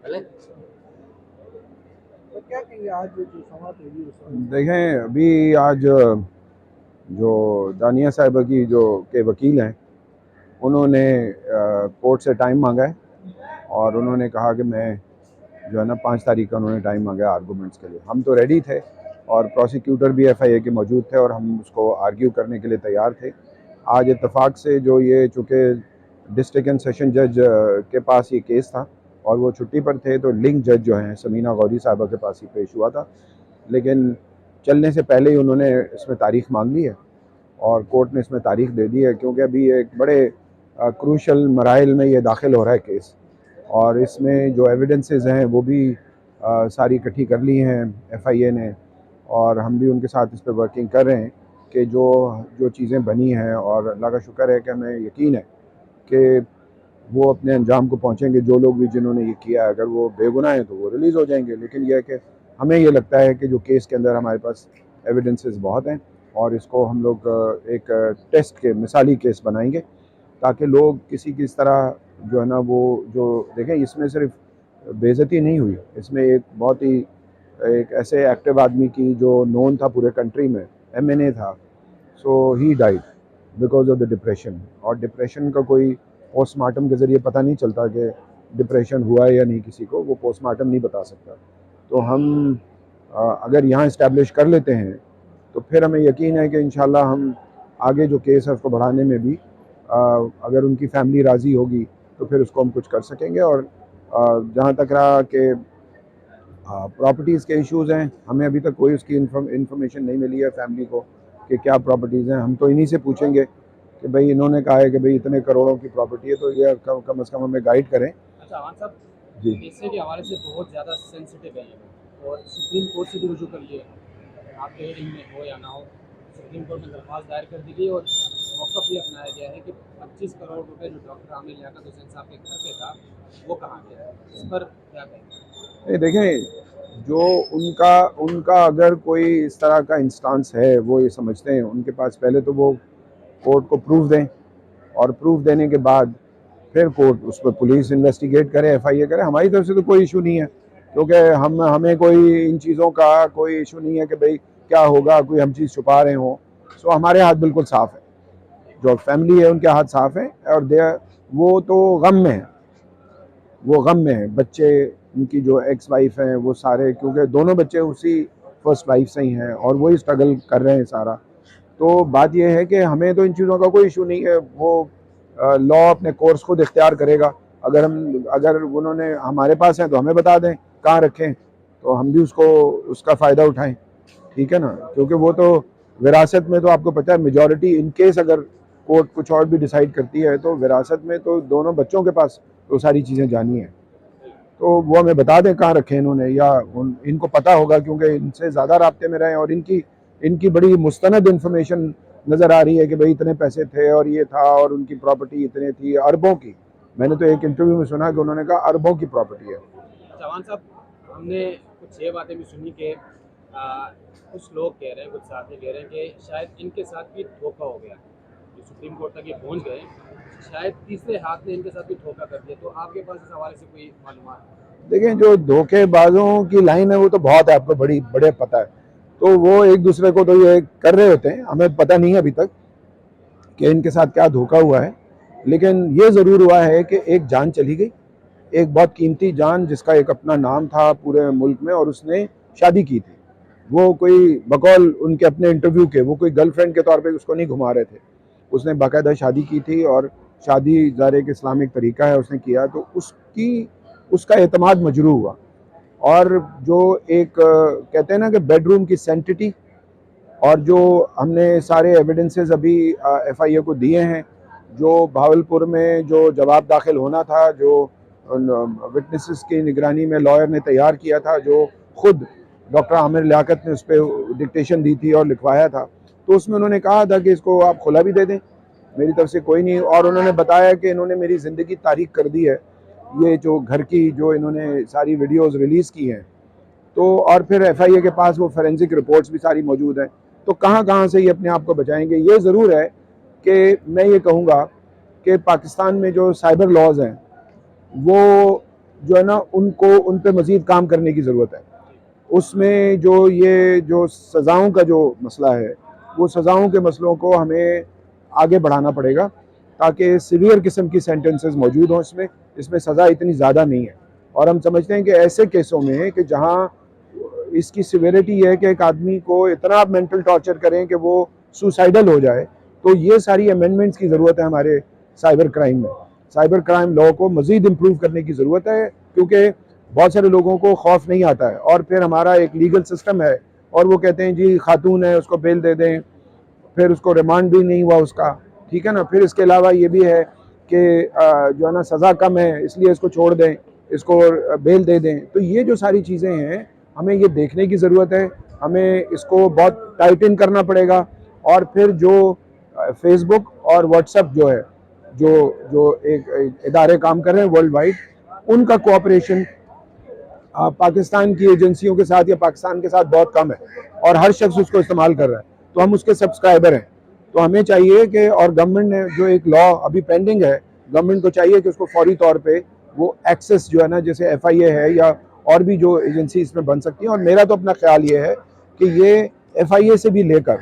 तो क्या कहेंगे आज जो समाप्त हुई उसमें? देखें, अभी आज जो दानिया साहिबा की जो के वकील हैं, उन्होंने कोर्ट से टाइम मांगा है और उन्होंने कहा कि मैं जो है ना 5 तारीख का उन्होंने टाइम मांगा आर्गूमेंट्स के लिए। हम तो रेडी थे और प्रोसिक्यूटर भी एफआईए के मौजूद थे और हम उसको आर्ग्यू करने के लिए तैयार थे। आज इत्तेफाक से जो ये चूँकि डिस्ट्रिक्ट एंड सेशन जज के पास ये केस था और वो छुट्टी पर थे, तो लिंक जज जो हैं समीना गौरी साहबा के पास ही पेश हुआ था। लेकिन चलने से पहले ही उन्होंने इसमें तारीख मांग ली है और कोर्ट ने इसमें तारीख दे दी है, क्योंकि अभी एक बड़े क्रूशल मराइल में ये दाखिल हो रहा है केस। और इसमें जो एविडेंसेस हैं वो भी सारी इकट्ठी कर ली हैं एफआईए ने, और हम भी उनके साथ इस पर वर्किंग कर रहे हैं कि जो जो चीज़ें बनी हैं, और अल्लाह का शुक्र है कि हमें यकीन है कि वो अपने अंजाम को पहुंचेंगे। जो लोग भी जिन्होंने ये किया है, अगर वो बेगुनाह हैं तो वो रिलीज़ हो जाएंगे। लेकिन यह है कि हमें ये लगता है कि जो केस के अंदर हमारे पास एविडेंसेस बहुत हैं और इसको हम लोग एक टेस्ट के मिसाली केस बनाएंगे, ताकि लोग किसी की इस तरह जो है ना वो जो देखें, इसमें सिर्फ बेइज्जती नहीं हुई, इसमें एक बहुत ही एक ऐसे एक्टिव आदमी की जो नोन था पूरे कंट्री में, एमएनए था, so he died because of the depression. और डिप्रेशन का कोई पोस्टमार्टम के ज़रिए पता नहीं चलता कि डिप्रेशन हुआ है या नहीं, किसी को वो पोस्टमार्टम नहीं बता सकता। तो हम अगर यहाँ इस्टेब्लिश कर लेते हैं तो फिर हमें यकीन है कि इंशाल्लाह हम आगे जो केस है उसको बढ़ाने में भी अगर उनकी फैमिली राज़ी होगी तो फिर उसको हम कुछ कर सकेंगे। और जहाँ तक रहा कि प्रॉपर्टीज़ के इश्यूज़ हैं, हमें अभी तक कोई उसकी इन्फॉर्मेशन नहीं मिली है फैमिली को कि क्या प्रॉपर्टीज़ हैं। हम तो इन्हीं से पूछेंगे कि भाई इन्होंने कहा है कि भाई इतने करोड़ों की प्रॉपर्टी है, तो ये कम से कम हमें गाइड करें। अच्छा अमान साहब, जी पैसे के हवाले से बहुत ज़्यादा सेंसिटिव है ये, और सुप्रीम कोर्ट से भी रुजू कर लिए, आपके हेडिंग में हो या ना हो, सुप्रीम कोर्ट में दरख्वास्त दायर कर दी गई और मौक़िफ़ ये अपनाया गया है कि 25 करोड़ रुपए जो डॉक्टर आमिर लियाकत हुसैन साहब के घर पे था वो कहाँ गया है? इस पर क्या कहेंगे? नहीं, देखें, जो उनका उनका अगर कोई इस तरह का इंस्टांस है, वो ये समझते हैं उनके पास, पहले तो वो कोर्ट को प्रूफ दें और प्रूफ देने के बाद फिर कोर्ट उस पर पुलिस इन्वेस्टिगेट करे, एफआईए करे। हमारी तरफ से तो कोई इशू नहीं है, क्योंकि हमें कोई इन चीज़ों का कोई इशू नहीं है कि भाई क्या होगा, कोई हम चीज़ छुपा रहे हों। सो हमारे हाथ बिल्कुल साफ़ है, जो फैमिली है उनके हाथ साफ़ है। और दे वो तो गम में है, वो गम में है। बच्चे उनकी जो एक्स वाइफ हैं वो सारे, क्योंकि दोनों बच्चे उसी फर्स्ट वाइफ से ही हैं और वही स्ट्रगल कर रहे हैं सारा। तो बात यह है कि हमें तो इन चीज़ों का कोई इशू नहीं है। वो लॉ अपने कोर्स खुद इख्तियार करेगा। अगर उन्होंने हमारे पास हैं तो हमें बता दें कहाँ रखें, तो हम भी उसको उसका फ़ायदा उठाएं, ठीक है ना। क्योंकि वो तो विरासत में तो आपको पता है, मेजॉरिटी इन केस अगर कोर्ट कुछ और भी डिसाइड करती है तो विरासत में तो दोनों बच्चों के पास तो सारी चीज़ें जानी हैं। तो वो हमें बता दें कहाँ रखे इन्होंने, या इनको पता होगा, क्योंकि इनसे ज़्यादा राब्ते में रहे और इनकी इनकी बड़ी मुस्तनद इन्फॉर्मेशन नज़र आ रही है कि भाई इतने पैसे थे और ये था और उनकी प्रॉपर्टी इतने थी, अरबों की। मैंने तो एक इंटरव्यू में सुना कि उन्होंने कहा अरबों की प्रॉपर्टी है। जवान साहब, हमने कुछ ये बातें भी सुनी कि कुछ लोग कह रहे हैं, कुछ साथी कह रहे हैं कि शायद इनके साथ भी धोखा हो गया, जो सुप्रीम कोर्ट तक ये पहुंच गए, शायद तीसरे हाथ ने इनके साथ भी धोखा कर दिया। तो आपके पास इस हवाले से कोई मालूमात? देखें, जो धोखेबाजों की लाइन है वो तो बहुत है, आपको बड़े पता है। तो वो एक दूसरे को तो ये कर रहे होते हैं, हमें पता नहीं है अभी तक कि इनके साथ क्या धोखा हुआ है। लेकिन ये ज़रूर हुआ है कि एक जान चली गई, एक बहुत कीमती जान, जिसका एक अपना नाम था पूरे मुल्क में, और उसने शादी की थी। वो कोई बकौल उनके अपने इंटरव्यू के, वो कोई गर्लफ्रेंड के तौर पे उसको नहीं घुमा रहे थे, उसने बाकायदा शादी की थी। और शादी ज़ाहिर एक इस्लामिक तरीका है, उसने किया, तो उसका एतमाद मजरू हुआ। और जो एक कहते हैं ना कि बेडरूम की सेंटिटी, और जो हमने सारे एविडेंसेस अभी एफआईए को दिए हैं, जो भावलपुर में जो जवाब दाखिल होना था, जो विटनेसेस की निगरानी में लॉयर ने तैयार किया था, जो खुद डॉक्टर आमिर लियाकत ने उस पर डिक्टेशन दी थी और लिखवाया था, तो उसमें उन्होंने कहा था कि इसको आप खुला भी दे दें, मेरी तरफ से कोई नहीं। और उन्होंने बताया कि इन्होंने मेरी ज़िंदगी तारीख कर दी है, ये जो घर की जो इन्होंने सारी वीडियोज़ रिलीज़ की हैं। तो और फिर एफआईए के पास वो फोरेंसिक रिपोर्ट्स भी सारी मौजूद हैं। तो कहाँ कहाँ से ये अपने आप को बचाएंगे। ये ज़रूर है कि मैं ये कहूँगा कि पाकिस्तान में जो साइबर लॉज हैं वो जो है ना उनको उन पे मज़ीद काम करने की ज़रूरत है। उसमें जो सज़ाओं का जो मसला है, वो सज़ाओं के मसलों को हमें आगे बढ़ाना पड़ेगा ताकि सीवियर किस्म की सेंटेंसेस मौजूद हों इसमें सज़ा इतनी ज़्यादा नहीं है। और हम समझते हैं कि ऐसे केसों में कि जहाँ इसकी सिवियरिटी है कि एक आदमी को इतना आप मेंटल टॉर्चर करें कि वो सुसाइडल हो जाए, तो ये सारी अमेंडमेंट्स की ज़रूरत है हमारे साइबर क्राइम में। साइबर क्राइम लॉ को मज़ीद इम्प्रूव करने की ज़रूरत है, क्योंकि बहुत सारे लोगों को खौफ नहीं आता है। और फिर हमारा एक लीगल सिस्टम है और वो कहते हैं जी खातून है, उसको बेल दे दें, फिर उसको रिमांड भी नहीं हुआ उसका, ठीक है ना। फिर इसके अलावा ये भी है कि जो है ना सज़ा कम है इसलिए इसको छोड़ दें, इसको बेल दे दें। तो ये जो सारी चीज़ें हैं हमें ये देखने की ज़रूरत है, हमें इसको बहुत टाइटन करना पड़ेगा। और फिर जो फेसबुक और व्हाट्सएप जो है, जो जो एक इदारे काम कर रहे हैं वर्ल्ड वाइड, उनका कोऑपरेशन पाकिस्तान की एजेंसियों के साथ या पाकिस्तान के साथ बहुत कम है और हर शख्स उसको इस्तेमाल कर रहा है, तो हम उसके सब्सक्राइबर हैं। तो हमें चाहिए कि, और गवर्नमेंट ने जो एक लॉ अभी पेंडिंग है, गवर्नमेंट को चाहिए कि उसको फौरी तौर पे वो एक्सेस जो है ना, जैसे FIA है या और भी जो एजेंसी इसमें बन सकती है। और मेरा तो अपना ख्याल ये है कि ये FIA से भी लेकर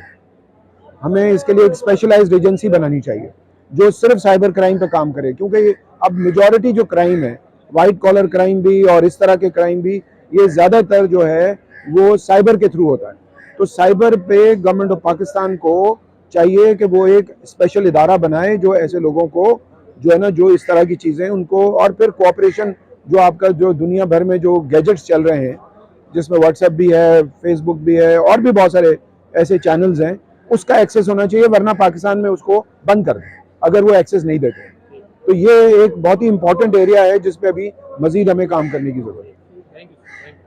हमें इसके लिए एक स्पेशलाइज्ड एजेंसी बनानी चाहिए जो सिर्फ साइबर क्राइम पे काम करे, क्योंकि अब मेजॉरिटी जो क्राइम है, वाइट कॉलर क्राइम भी और इस तरह के क्राइम भी, ये ज़्यादातर जो है वो साइबर के थ्रू होता है। तो साइबर पे गवर्नमेंट ऑफ पाकिस्तान को चाहिए कि वो एक स्पेशल इदारा बनाए जो ऐसे लोगों को जो है ना, जो इस तरह की चीज़ें उनको, और फिर कोऑपरेशन जो आपका जो दुनिया भर में जो गैजेट्स चल रहे हैं, जिसमें व्हाट्सएप भी है, फेसबुक भी है और भी बहुत सारे ऐसे चैनल्स हैं, उसका एक्सेस होना चाहिए, वरना पाकिस्तान में उसको बंद कर दें अगर वो एक्सेस नहीं देते। तो ये एक बहुत ही इंपॉर्टेंट एरिया है जिस पे अभी मजीद हमें काम करने की जरूरत है। Thank you.